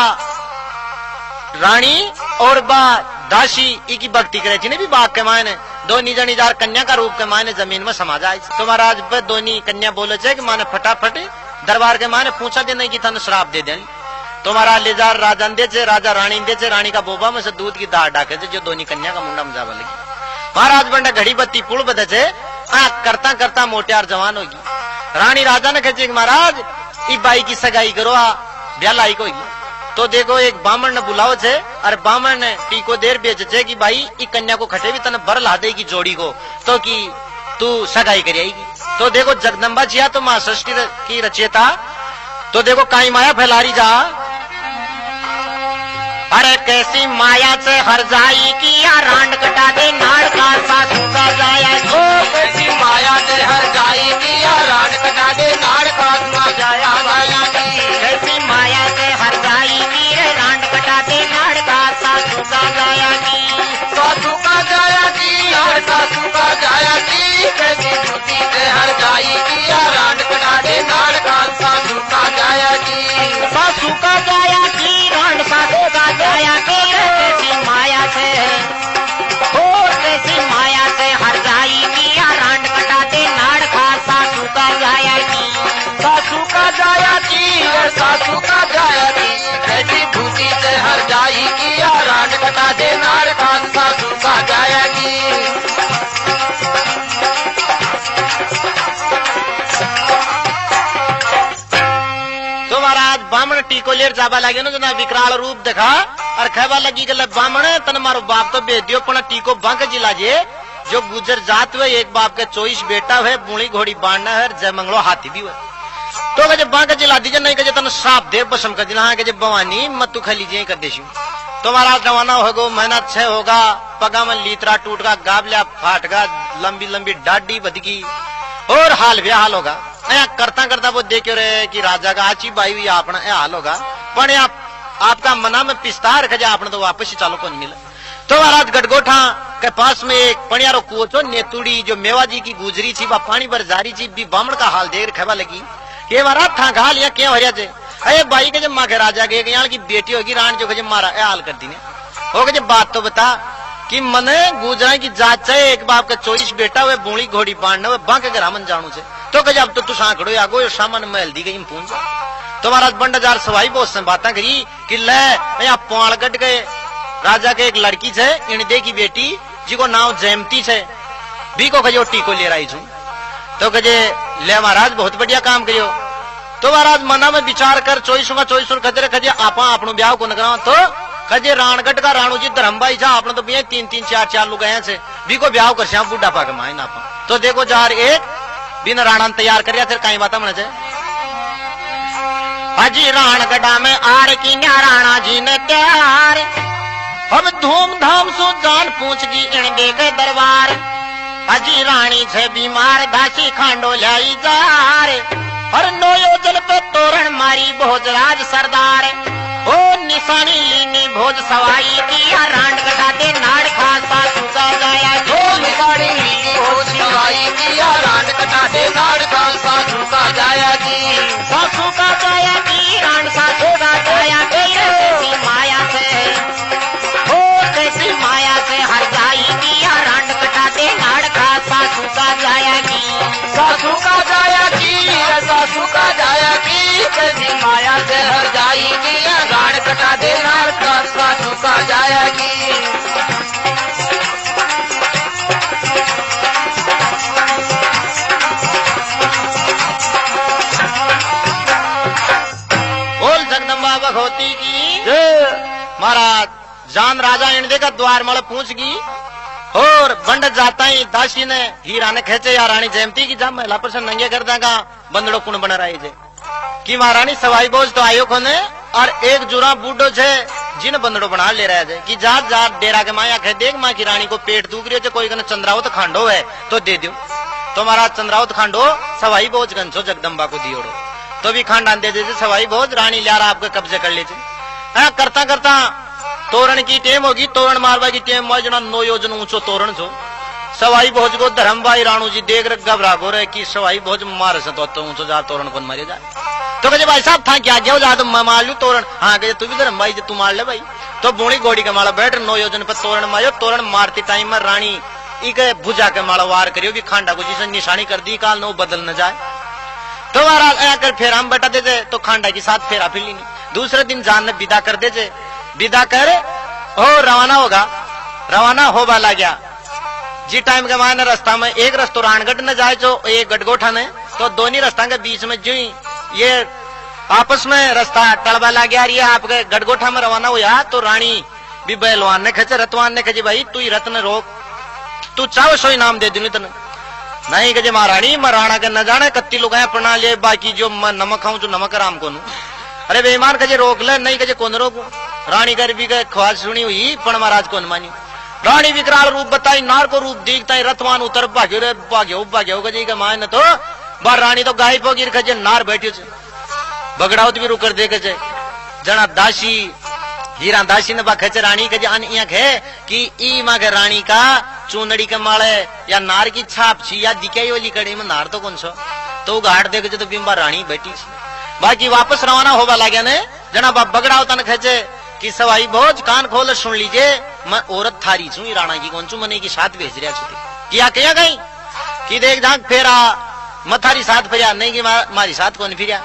रानी और बा दासी की भक्ति करे जिन्हें भी बाग के मायने दोनी जनी जार कन्या का रूप के मायने जमीन में समा जाए तो महाराज दोनी कन्या बोले चे कि माने फटाफट दरबार के मायने पूछा देने की तन श्राप दे देनी तो महाराज ले जार राजा दे चे राजा रानी दे चे रानी का बोबा में से दूध की दाढ़ डाके थे जो दोनी कन्या का मुंडा में जावा लगी महाराज बंडा घड़ी बत्ती पुल बदे चे करता करता मोटियार जवान होगी रानी राजा ने कहे महाराज ई बाई की सगाई करो ब्याह लाई को तो देखो एक बामण ने बुलाओ छे और बामण ने टीको देर बेचे कि भाई ई कन्या को खटे भी तने बर ला देगी जोड़ी को तो कि तू सगाई करेगी तो देखो जगदम्बा जिया तो मां षष्ठी की रचयिता तो देखो काई माया फैलारी जा अरे कैसी माया से हर जाई की या रांड कटा दे नाड़ का सासू का जाया ओ कैसी माया से हर जाई की या रांड कटा दे नाड़ का सासू जाया जाया कैसी माया से हर जाई की रे रांड कटा दे नाड़ का सासू का जाया सासू का जाया की और सासू का जाया की कैसी धुती से हर जाई की या रांड कटा दे नाड़ का सासू का जाया की सासू का जाया की रांड सासू का जाया की कैसी माया से ओ कैसी माया से हर जाई की या रांड कटा दे नाड़ का सासू का जाया की सासू का जाया की और सासू का जाया की कैसी धुती से हर जाई की या रांड कटा दे नाड़ का सासू का जाया की तो महाराज बामण टीको लेर जाबा लगे ना जना विकराल रूप देखा और कहवा लगी गल बामण तन मारो बाप तो बेच दियो पण टीको बंक जिला जे जो गुजर जात हुए एक बाप के 24 बेटा हुए बूढ़ी घोड़ी बांधना है जय मंगलो हाथी भी हुए तो कहे बंक जिला दीजिए नहीं कहे तन श्राप दे बसम कर दिला कहे भवानी मत तू खली जे कर देशी तो महाराज रवाना होगो महीना 6 होगा पगा में लीतरा टूट का गाबलिया फाट का लंबी लंबी डाडी बदगी और हाल भी हाल होगा करता करता वो देखे रहे कि राजा का आची बाई हुई अपना हाल होगा पर आपका मना में पिस्तार खजा आपने तो वापस ही चालो कौन मिला तो महाराज गटगोठा के पास में एक पणियारो कुओ चो नेतुड़ी जो मेवाजी की गुजरी थी पानी भर जारी थी भी बामण का हाल देख खबा लगी ये महाराज था घाल या क्या हो रहा अरे बाई के जब माँ के राजा के यहाँ की बेटी होगी रान जो कहे मारा हाल कर दी ने हो गए बात तो बता कि मने गुजरा की जात है एक बाप का 24 बेटा हुए बूढ़ी घोड़ी बांधना हुए बांक के रामन जानू से तो कहे अब तो तू सांकड़ो आगो सामान महल दी गई पूंज तो महाराज बंडाजार सवाई बहुत से बातें करी कि ले यहाँ पालगढ़ के राजा के एक लड़की है इणदे की बेटी जी को नाम जयमती है भी को कहे टीको ले रही छू तो कहे ले महाराज बहुत बढ़िया काम करियो। तो महाराज मना में विचार कर चोईस खजरे खजे आपा आपनो ब्याह को नगरा तो कजे राणगढ़ का राणू जी धर्मबाई जा आपने तो बिया 3-3 4-4 लोग गए से भी को ब्याह कर श्याम बुढ़ा पा के माए ना पा। तो देखो जार एक बिन राणा तैयार कर फिर कहीं बात मन जाए हाजी राणगढ़ा में आर की राणा जी ने तैयार अब धूमधाम सो जान पूछ गी इन देखे दरबार हाजी रानी से बीमार दासी खांडो लाई जार हर नोयो जल पे तोरण मारी भोजराज सरदार ओ निशानी लीनी भोज सवाई किया रांड कटा दे नाड़ खासा सुसा जाया ओ निशानी लीनी भोज सवाई किया रांड कटा दे नाड़ खासा सुसा जाया जी सासू का जाया की रांड सासू का जाया कैसी माया से ओ कैसी माया से हर जाई किया रांड कटा दे नाड़ खासा सुसा जाया की सासू का जाया की सासू का जाया की कैसी माया से हर जाई किया रांड कटा दे नाड़ खासा सुसा जाया की भगवती की महाराज जान राजा इंडे का द्वार मल पूछ गई और बंड जाता ही दासी ने हीरा ने खेचे या रानी जयंती की जा महिला पर नंगे कर देगा बंदड़ो कुण बना रही जे कि महारानी सवाई बोझ तो आयो खोने और एक जुरा बूढ़ो छे जिन बंदड़ो बना ले रहा है कि जात जात डेरा के माया खे देख माँ की रानी को पेट दुख रही है कोई कने चंद्रावत खांडो है तो दे दो तो महाराज चंद्रावत खांडो सवाई बोझ गंसो जगदम्बा को दियोड़ो तो भी खानदान दे देते सवाई बहुत रानी लारा आपके कब्जे कर लेते करता करता तोरण की टेम होगी तोरण मारवा की टेम मोर जना 9 योजन ऊंचो तोरण छो सवाई भोज को धर्मबाई राणू जी देख रख घबरा गो रहे कि सवाई भोज मार से तो ऊंचो जा तोरण कौन मारे जाए तो कहे भाई साहब था क्या गया जा तो मार लू तोरण हाँ कहे तू भी धर्मबाई तू मार ले भाई तो बूढ़ी घोड़ी के माला बैठ 9 योजन पर तोरण मारो तोरण मारते टाइम में रानी इके भुजा के माला वार करियो कि खांडा को जिसे निशानी कर दी काल न बदल न जाए तो महाराज आकर फेरा हम बैठा देते तो खांडा के साथ फेरा फिर लेनी दूसरे दिन जान ने विदा कर देते विदा कर हो रवाना होगा रवाना हो बाला गया जी टाइम के मायने रास्ता में एक रस्तो रानगढ़ न जाए जो एक गटगोठा ने तो दोनों रास्ता के बीच में जो ये आपस में रास्ता टलबा ला गया ये आपके गटगोठा में रवाना हुआ तो रानी भी बैलवान ने खेचे रतवान ने खेचे भाई तू रत्न रोक तू चाहो सो इनाम दे दूनी तने नहीं कहे महारानी महाराणा के न जाने कत्ती लोग प्रणाल ले बाकी जो नमक खाऊं जो नमक राम को अरे बेईमान कहे रोक ले नहीं कहे कौन रोकू रानी कर भी ख्वाहिश सुनी हुई पण महाराज कौन मानी रानी विकराल रूप बताई नार को रूप देखता है रतवान उतर भाग्यो रे भाग्यो कहे के मान तो बार रानी तो गाय पोगी कहे नार बैठे बगड़ावत भी रुकर दे कहे जना दासी हीरा दासी ने बाखे रानी कहे अन खे कि ई माँ के रानी का चूनड़ी के माले या नार की छाप छी या दिखाई वाली कड़ी में नार तो कौन सो तो घाट देखे तो बिंबा रानी बैठी बाकी वापस रवाना होगा लाग्या ने जना बगड़ाव तन खेचे कि सवाई भोज कान खोल सुन लीजिए मैं औरत थारी छू राणा की कौन छू मने की साथ भेज रहा छू किया क्या गई कि देख झाक फेरा मैं थारी साथ फिर नहीं कि मारी साथ कौन फिर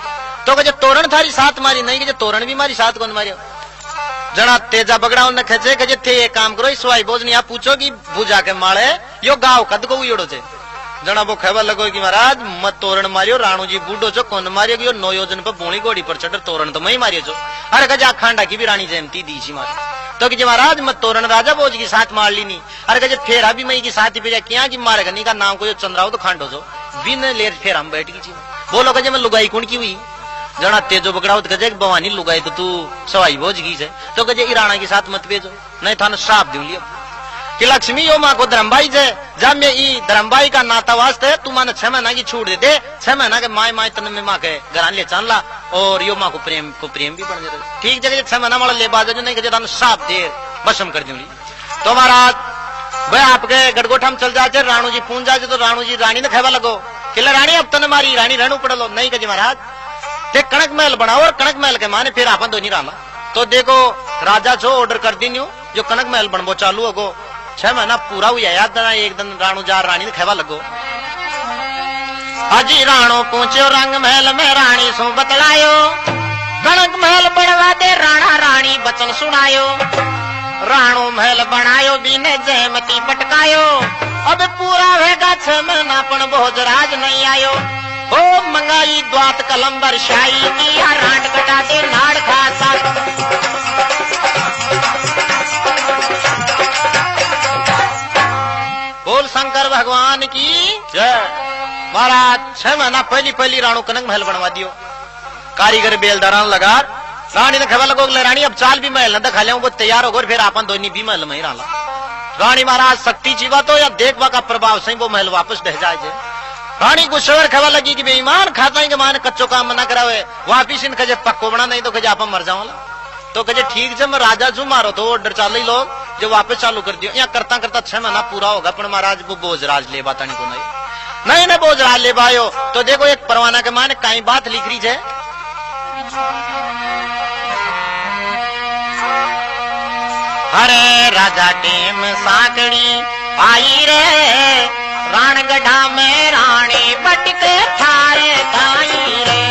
तो कहे तोरण थारी साथ मारी नहीं कहे तोरण भी मारी साथ कौन मारियो जना तेजा बगड़ा ने खेचे कहे थे एक काम करो सवाई बोझ नहीं आप पूछो कि भूजा के माले यो गाँव कद को उड़ो छे जना वो खबर लगो कि महाराज मत तोरण मारियो राणू जी बूढ़ो छो कौन मारियो कि 9 योजन पर बोणी घोड़ी पर चढ़ तोरण तो मैं मारियो छो अरे कहे खांडा की भी रानी जयंती दी छी मार तो कि महाराज मत तोरण राजा बोझ की साथ मार ली नहीं अरे कहे फेरा भी मई की साथ ही फिर क्या कि मारेगा नहीं का नाम को चंद्राओ तो खांडो छो बिन लेर फेर हम बैठ गई बोलो कहे मैं लुगाई कौन की हुई जना तेजो बगड़ाओ तो कहे भवानी लुगाई तो तू सवाई भोज गई है तो कहे राणा के साथ मत भेजो नहीं थाने श्राप दू लियो कि लक्ष्मी यो माँ को धर्मबाई से जब मैं ई धर्मबाई का नाता वास्ते तू माने 6 महीना की छूट दे दे 6 महीना के माय माय तन में माँ के घर ले चल ला और यो माँ को प्रेम भी बन जाए ठीक जगह 6 महीना वाला ले बाजो नहीं कहे थाने श्राप दे भस्म कर दूंगी तो महाराज वह आपके गड़गोठा में चल जाते राणू जी पूछ जाते तो राणू जी रानी ने खेवा लगो कि रानी अब तने मारी रानी रहू पड़ लो नहीं कहे महाराज ते कणक महल बनाओ और कणक महल के माने फिर आपन तो नहीं रहा तो देखो राजा छो ऑर्डर कर दी जो कणक महल बनबो चालू होगो 6 महीना पूरा हुआ याद एक दिन राणू जा रानी ने खेवा लगो हाजी राणो पूछो रंग महल में रानी सो बतलायो कणक महल बनवा दे राणा रानी बचन सुनायो राणो महल बनायो बीने जयमती पटकायो अब पूरा होगा 6 महीना पण भोजराज नहीं आयो ओ मंगाई द्वात कलम बरसाई किया रांड कटा दे नाड़ खाता बोल शंकर भगवान की जय। महाराज 6 महीना पहली राणो कनक महल बनवा दियो, कारीगर बेलदारान लगा। रानी ने खबर लगो रानी अब चाल भी महल न खा ले वो तैयार हो गए, फिर अपन दोनों भी महल में ही रहा। रानी महाराज शक्ति जीवा तो या देखवा का प्रभाव से वो महल वापस ढह जाए। रानी को शवर खबर लगी कि बेईमान खाता है कि माने कच्चो काम न करावे, वापिस इन कजे पक्को बना नहीं तो कजे आप मर जाओ। तो कजे ठीक जब राजा जू मारो तो ऑर्डर चाल ही लोग जो वापस चालू कर दियो। यहाँ करता करता 6 महीना पूरा होगा, पर महाराज वो बोझराज ले बाता नहीं को नहीं ना बोझराज ले पायो। तो देखो एक परवाना के माने कई बात लिख रही है। अरे राजा टेम साकड़ी आई रे राणगढ़ा में रानी पटके थारे ताई रे।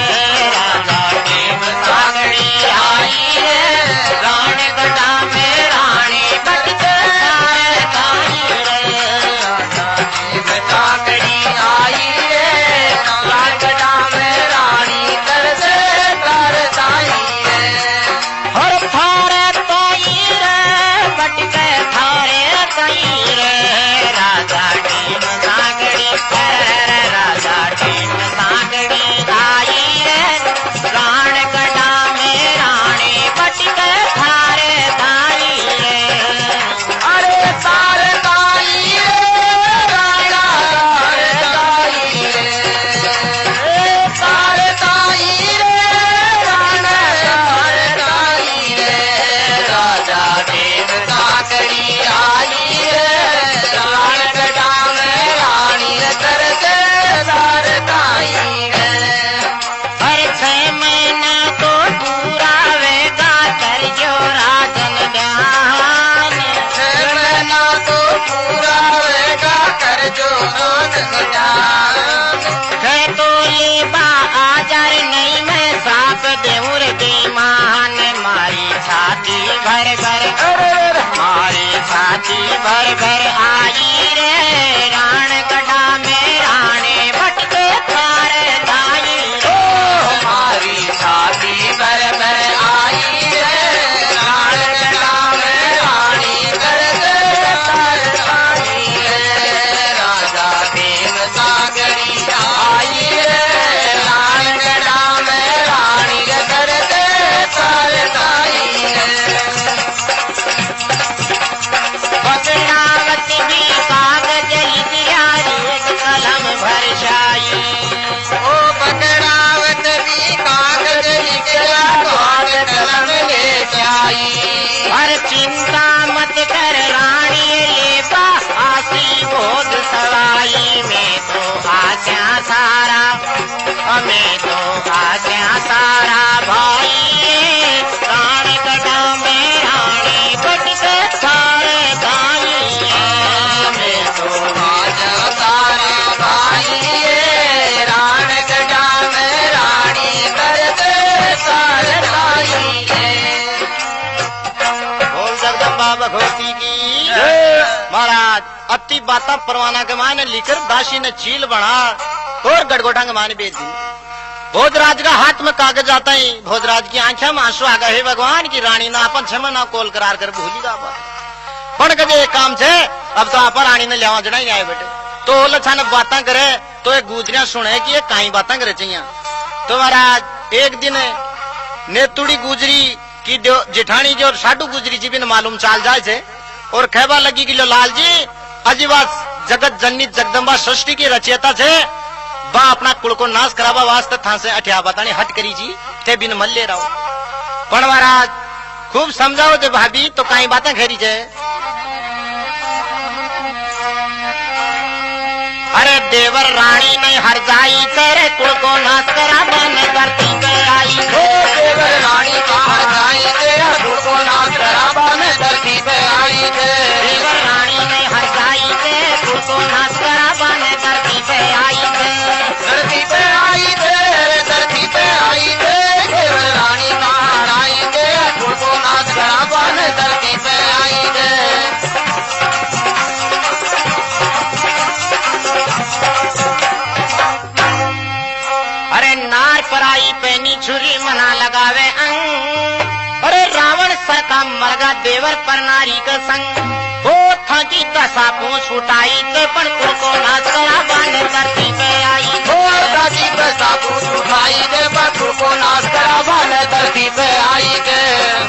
राजा टेम साकड़ी आई रे राणगढ़ा में रानी पटके थारे ताई रे। राजा टेम साकड़ी आई रे राणगढ़ा में रानी तरसे कर ताई रे। हर थारे ताई रे पटके थारे ताई रे। राजा टेम सागड़ी राजा टेम सागड़ी आई रे राणगढ़ा में रानी पटके थारे ताई रे। अरे तारे ताई रे राजा ताई रे तारे ताई रे राणा ताई रे। राजा टेम सागड़ी आई रे राणगढ़ा में रानी तरसे तार ताई रे। हर 6 महीना तो पूरा वेगा कर जो राजन ध्यान। 6 महीना तो पूरा वेगा कर जो राजन ध्यान। कह तो लेबा आजार नहीं मैं साप देऊर बेईमान। मारी छाती भर भर मारी छाती भर भर आई रे राणगढ़ा में रानी भटके थारे ताई रे। मारी छाती भर भर आई रे राणगढ़ा में रानी तरसे तार ताई रे। राजा टेम सागड़ी आई रे राणगढ़ा में रानी तरसे तार ताई रे। बकरावत भी कागज लिखिया एक कलम भरसाई। ओ बकरावत भी कागज लिखिया कलम ले आई। हर चिंता मत कर रानी लेबा आसी बोध सवाई। मैं तो आज्ञा सारा हमें तो आज्ञा सारा भाई राणगढ़ा में रानी पटके थारे ताई। मैं तो आज्ञा सारा भाई राणगढ़ा में रानी तरसे तार ताई रे। बोल जगदम्बा भगवती की महाराज अति बाता परवाना के माने लिखकर दासी ने चील बना और गड़गोटा के माने बेच दी। भोजराज का हाथ में कागज आता ही भोजराज की आंखें में आंसू आ गए। भगवान की रानी ना अपन 6 महीना कोल करार कर भूली गा पण कजे एक काम छे अब तो आप रानी ने लिया जड़ा ही आए बेटे। तो लछा ने बातें करे तो एक गुजरिया सुने कि ये काई बातें करे चाहिए। तो महाराज एक दिन नेतुड़ी गुजरी की जेठानी जो साडू गुजरी जी भी मालूम चाल जाए छे और कहवा लगी कि लो लाल जी अजीबात जगत जननी जगदम्बा सृष्टि की रचयिता छे बा अपना कुल को नाश करावा वास्ते था से अठिया बतानी हट करी जी ते बिन मल ले रहो। पण महाराज खूब समझाओ जे भाभी तो काई बातें खेरी छे। अरे देवर रानी ने हर जाई तेरे कुल को नाश करा बन धरती पे आई। देवर रानी का हर जाई तेरा कुल को नाश करा बन धरती पे आई। देवर रानी ने हर जाई तेरे कुल को नाश करा बन धरती पे आई। धरती पे आई धरती पे आई देवर रानी का हर आई तेरा कुल को नाश करा बन धरती पे आई। पराई पैनी छुरी मना लगावे अंग। अरे रावण सर का मरगा देवर पर नारी का संग। हो था की दशा पूछ उठाई ते पण को नाच करा बाने धरती पे आई। हो था की दशा पूछ उठाई ते पण को नाच करा बाने धरती पे आई के।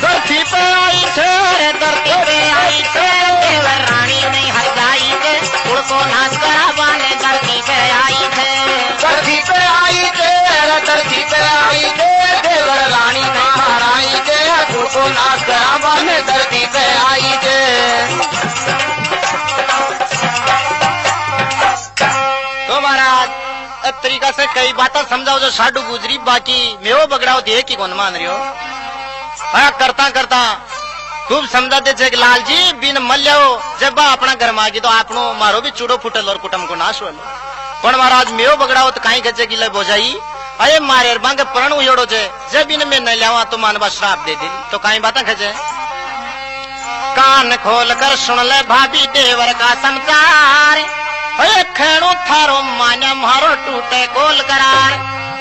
धरती पे आई थे रे धरती पे आई थे देवर रानी नहीं हर जाई के। को नाच करा बाने धरती पे आई थे। धरती पे आई थे धरती पे आई थे देवर रानी नहीं हराई के। को नाच करा बाने धरती पे आई थे। तो महाराज एक तरीका से कई बातें समझाओ जो साडू गुजरी बाकी मेवो बगड़ाओ दे की कौन मान रही हो। हाँ करता करता खूब समझा दे कि लाल जी बिन मल्यो जब बा अपना घर में आगी तो आपनो मारो भी चूड़ो फूटल और कुटुंब को नाश हो। पण महाराज मेवो बगड़ाओ तो कहीं खचे गिले बोझाई। अरे मारे मांगे प्रण उड़ो छे जब इन में न लिया तो मानवा श्राप दे दी तो कहीं बातें खचे। कान खोल कर सुन ले भाभी देवर का समाचार। अरे खेणु थारो मान्या मारो टूटे कोल करार।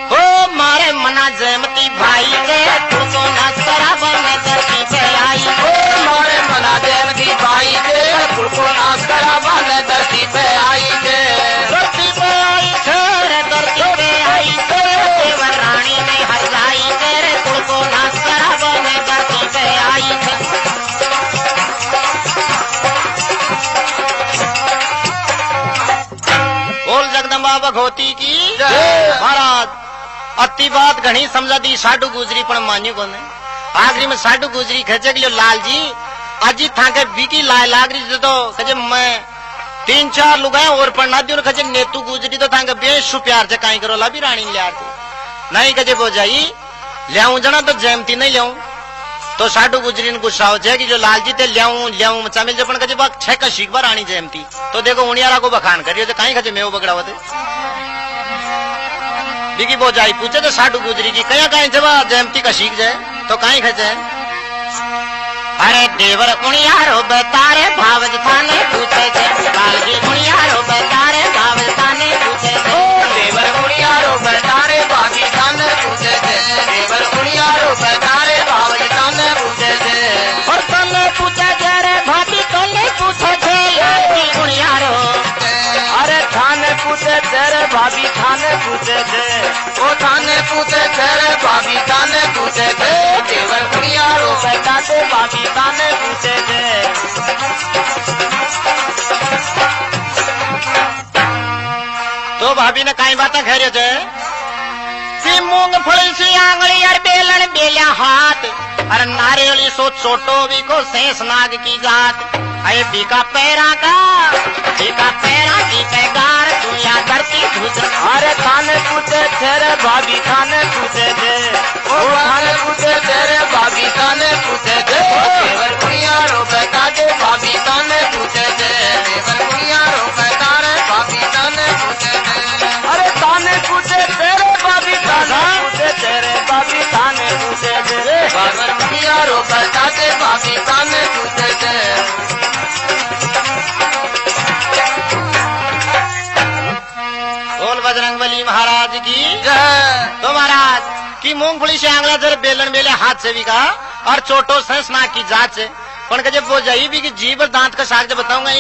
हो मारे मना जयमती भाई के तुझको नाचरा बने धरती पे आई। हो मारे मना जयमती भाई के तुझको नाचरा बने धरती पे आई के। धरती पे आई थे धरती पे आई थे देवर रानी ने हर जाई तेरे तुझको नाचरा बने धरती पे आई थे। बोल जगदम्बा भगवती की महाराज अति बात घनी समझा दी साडू गुजरी पण मान्यू को आखिरी में साडू गुजरी खचे के लिए लाल जी अजी था के बीकी लाए लागरी तो कजे मैं 3-4 लुगाए और पढ़ना दी खचे नेतू गुजरी तो था के बेशु प्यार से काई करो ला भी रानी ले आती नहीं कजे बो जाई लियाऊं जना तो जयमती नहीं लियाऊं तो साडू गुजरी ने गुस्सा हो जाए कि जो लाल जी ते लियाऊं मचा मिल जपन कजे बात छह का शिकबा रानी जयमती तो देखो उनियारा को बखान करियो तो काई खचे मेव बगड़ा होते बिकी बो जाई पूछे तो साडू गुजरी की कया कहीं जब जयमती का सीख जाए तो कहीं खचे। अरे देवर उनियारो बतारे भावज थाने पूछे थे लाल जी उनियारो बतारे भावज थाने पूछे थे। देवर उनियारो बतारे भाभी थाने पूछे थे। देवर उनियारो बतारे भावज थाने पूछे थे। और तने पूछे थे रे भाभी तने पूछे थे लाल जी उनियारो। अरे थाने पूछे थे रे भाभी थाने पूछे थे। ओ थाने पूछे थे रे भाभी थाने पूछे थे। देवर उनियारो बताते भाभी थाने पूछे थे। तो भाभी ने कई बातें कह रहे थे कि मूंगफली सी आंगली और बेलन बेलिया हाथ और नारियली सो छोटो भी को शेष नाग की जात। अरे बीका पैरा की पैगार दुनिया धरती भूज। अरे थाने पूछे थे रे भाभी थाने पूछे थे। ओ थाने पूछे थे रे भाभी थाने पूछे थे। देवर उनियारो बताते भाभी थाने पूछे थे। देवर उनियारो बतारे भाभी थाने पूछे थे। अरे थाने पूछे थे रे भाभी थाने पूछे थे रे भाभी थाने पूछे थे। देवर उनियारो बताते भाभी थाने पूछे थे। बोल बजरंगबली महाराज की तो महाराज की मूंगफली से आंगला जर बेलन बेले हाथ से भी कहा और चोटो से स्नाक की जांच से पण के जब वो जाई भी कि जीभ दांत का साग बताऊंगा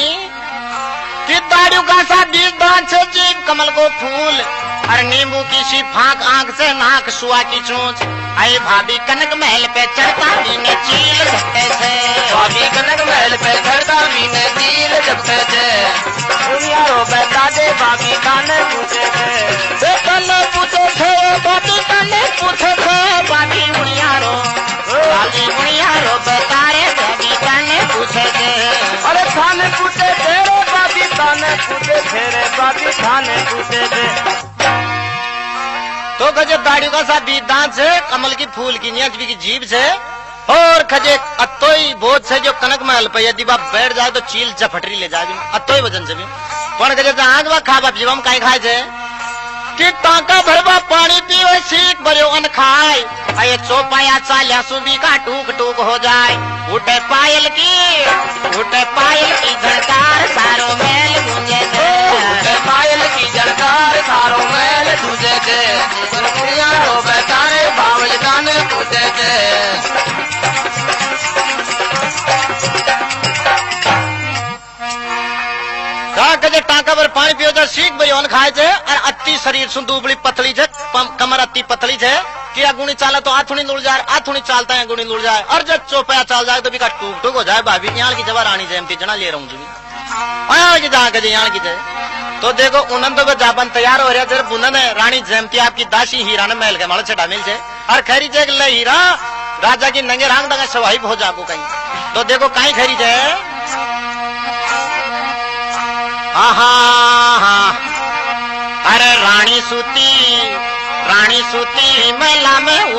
कि दाढ़ू का सा बीज दांत से जीभ कमल को फूल और नींबू की सी फांक आंख से नाक सुआ की चोंच। आए भाभी कनक महल पे चढ़ता मीने चील झपटे थे। भाभी कनक महल पे चढ़ता मीने चील झपटे थे। उनियारो बैठा दे भाभी काने पूछे थे। कने पूछे थे भाभी कने पूछे थे भाभी उनियारो भाभी उनियारो बतारे भाभी कने पूछे थे। अरे थाने पूछे थे रे भाभी थाने पूछे थे रे भाभी थाने पूछे थे। तो खजे दाढ़ी का सा बीज दांत से कमल की फूल की नीच की जीभ से और खजे अतोई बोझ से जो कनक महल पे यदि बाप बैठ जाए तो चील झपटरी ले जाए अतोई वजन से भी पण खजे आज वह खा बाप जीवम कहीं खाए छे कि टाका भरवा पानी पीवे सीख भरो अन खाए। अये चौपाया चाल्या सुबी का टूक टूक हो जाए। उठे पायल की झड़कार सारो मैल गूंजे थे। पायल की झड़कार सारो मैल गूंजे थे। पानी पियो जे सीख बयोन खाए जे और अति शरीर सुन दुबली पतली जे कमर अति पतली जे कि अगुणी चाला तो आथुनी लुड़ जाए आथुनी चालता है अगुणी लुड़ जाए और जब चौपया चाल जाए तो भी का टूक टूक हो जाए भाभी यहाँ की जब रानी जयंती जना ले रहूं जी की जहाँ के यहाँ की जय तो देखो उन्हन तो जाबन तैयार हो रहा जब बुनन है रानी जयंती आपकी दासी हीरा ने महल के माल छटा मिल जाए और खैरी जे ले हीरा राजा की नंगे रांग दंगे सवाही हो जाको कहीं तो देखो कहीं खैरी जे अरे रानी सूती महिला में